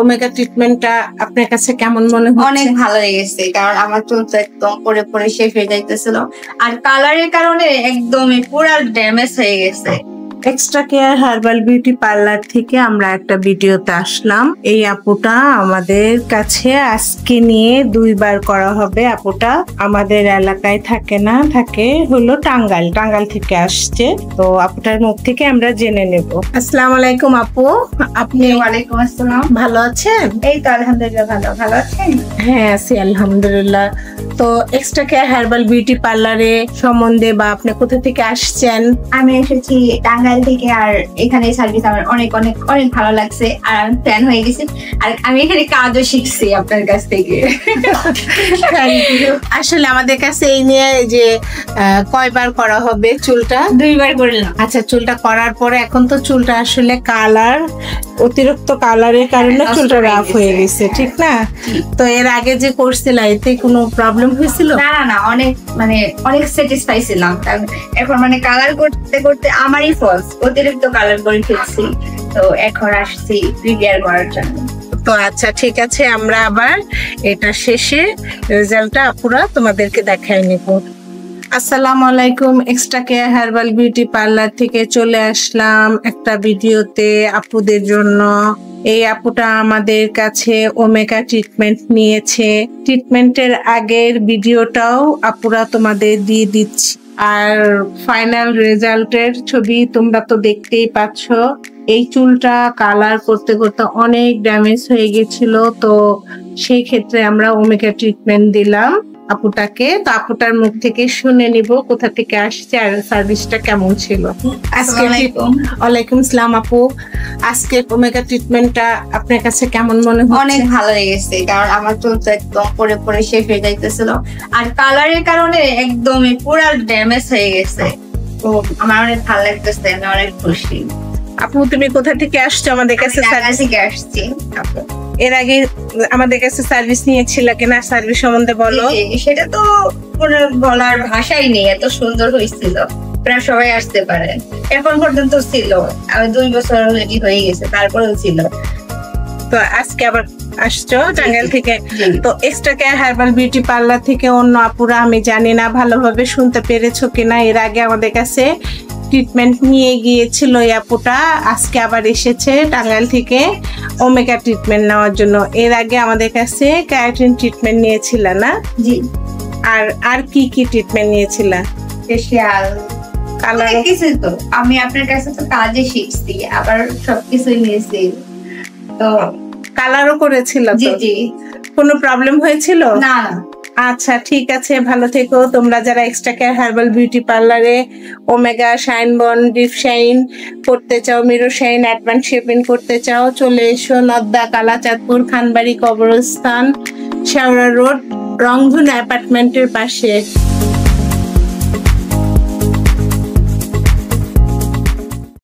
Omega ট্রিটমেন্টটা আপনার কাছে কেমন মনে হচ্ছে? অনেক ভালো লেগেছে, কারণ আমার চুল তো একদম পরে পরে শেষ হয়ে যাইতেছিল, আর কালারের কারণে একদমই পুরো ড্যামেজ হয়ে গেছে। Extra care herbal beauty parlour থেকে আমরা একটা ভিডিওতে আসলাম। এই আপুটা আমাদের কাছে আজকে নিয়ে 2 বার করা হবে। আপুটা আমাদের এলাকায় থাকে না, থাকে হলো টাঙ্গাইল থেকে আসছে। তো আপুটার মুখ থেকে আমরা জেনে নেব। আসসালামু আলাইকুম আপু, আপনি? ওয়ালাইকুম আসসালাম। ভালো আছেন? এই তো আলহামদুলিল্লাহ ভালো আছেন? হ্যাঁ আছি আলহামদুলিল্লাহ। তো এক্সট্রা কেয়ার হার্বাল বিউটি পার্লারে সম্বন্ধে বা আপনি কোথা থেকে আসছেন? আমি এসেছি টাঙ্গাইল থেকে, আর এখানে সার্ভিস আমার অনেক অনেক অনেক ভালো লাগছে, আর আমি ফ্যান হয়ে গেছি, আর আমি এখানে কাজও শিখছি আপনার কাছ থেকে। আসলে আমাদের কাছে এই নিয়ে যে কয়বার করা হবে চুলটা? 2 বার করলাম। আচ্ছা, চুলটা করার পরে এখন তো চুলটা আসলে অতিরিক্ত কালারের কারণে চুলটা রাফ হয়ে গেছে, ঠিক না? তো এর আগে যে করছিলা এতে কোনো প্রবলেম হয়েছিল? না, অনেক স্যাটিসফাই ছিলাম। এখন কালার করতে করতে আমারই ফলস, অতিরিক্ত কালার করে ফেলছি, তো এখন আসছি রিপেয়ার করার জন্য। তো আচ্ছা ঠিক আছে, আমরা আবার এটা শেষে রেজাল্টটা পুরো তোমাদেরকে দেখাই নিব। আসসালামু আলাইকুম, extra care herbal beauty parlour থেকে চলে আসলাম একটা ভিডিওতে আপুদের জন্য। এই আপুটা আমাদের কাছে ওমেগা ট্রিটমেন্ট নিয়েছে। ট্রিটমেন্টের আগের ভিডিওটাও আপুরা তোমাদের দিয়ে দিচ্ছি, আর ফাইনাল রেজাল্টের ছবি তোমরা তো দেখতেই পাচ্ছ। এই চুলটা কালার করতে করতে অনেক ড্যামেজ হয়ে গেছিল, তো সেই ক্ষেত্রে আমরা ওমেগা ট্রিটমেন্ট দিলাম আপুটাকে। তো আপুটার মুখ থেকে শুনে নিব কোথা থেকে আসছে আর সার্ভিসটা কেমন ছিল। ওয়ালাইকুম আসসালাম আপু, আজকে ওমেগা ট্রিটমেন্টটা আপনার কাছে কেমন মনে হচ্ছে? অনেক ভালো লেগেছে, কারণ আমার চুল তো একদম পরে পরে শেষ হয়ে যাইতেছিল, আর কালারের কারণে একদমই পুরো ড্যামেজ হয়ে গেছে, তো আমার অনেক ভালো লাগতেছে, আমি অনেক খুশি। আপু তুমি কোথা থেকে আসছো আমাদের কাছে? আসছি। এর আগে আমাদের কাছে সার্ভিস নিয়েছিল কিনা, সার্ভিস সম্বন্ধে বলো। সেটা তো কোনো বলার ভাষাই নেই, এত সুন্দর হয়েছিল, প্রায় সবাই আসতে পারে। এখন পর্যন্ত ছিল, আমি 2 বছর অলরেডি হয়ে গেছে, তারপরেও ছিল। তো আজকে আবার আসছো টাঙ্গাইল থেকে। তো extra care herbal beauty parlour থেকে অন্য আপুরা আমি জানি না ভালোভাবে শুনতে পেরেছো কিনা, এর আগে আমাদের কাছে ট্রিটমেন্ট নিয়ে গিয়েছিল এই আপুটা, আজকে আবার এসেছে টাঙ্গাইল থেকে ওমেগা ট্রিটমেন্ট নেওয়ার জন্য। এর আগে আমাদের কাছে কেরাটিন ট্রিটমেন্ট নিয়েছিল না? জি। আর কি কি ট্রিটমেন্ট নিয়েছিল? ফেশিয়াল, কালার, কিছু। তো আমি আপনার কাছে তো কাজে শিখছি, আবার সবকিছুই নিয়েছি, তো কালারও করেছিল? জি। কোনো প্রবলেম হয়েছিল? না। আচ্ছা ঠিক আছে, ভালো থেকো। তোমরা যারা এক্সট্রা কেয়ার হার্বাল বিউটি পার্লারে omega shine bond deep shine করতে চাও, মিরো শাইন অ্যাডভান্স শেপিং করতে চাও, চলে এসো নদ্দা, কালাচাঁদপুর, খানবাড়ি, কবরস্থান, শেওড়া রোড, রংধনু অ্যাপার্টমেন্টের পাশে।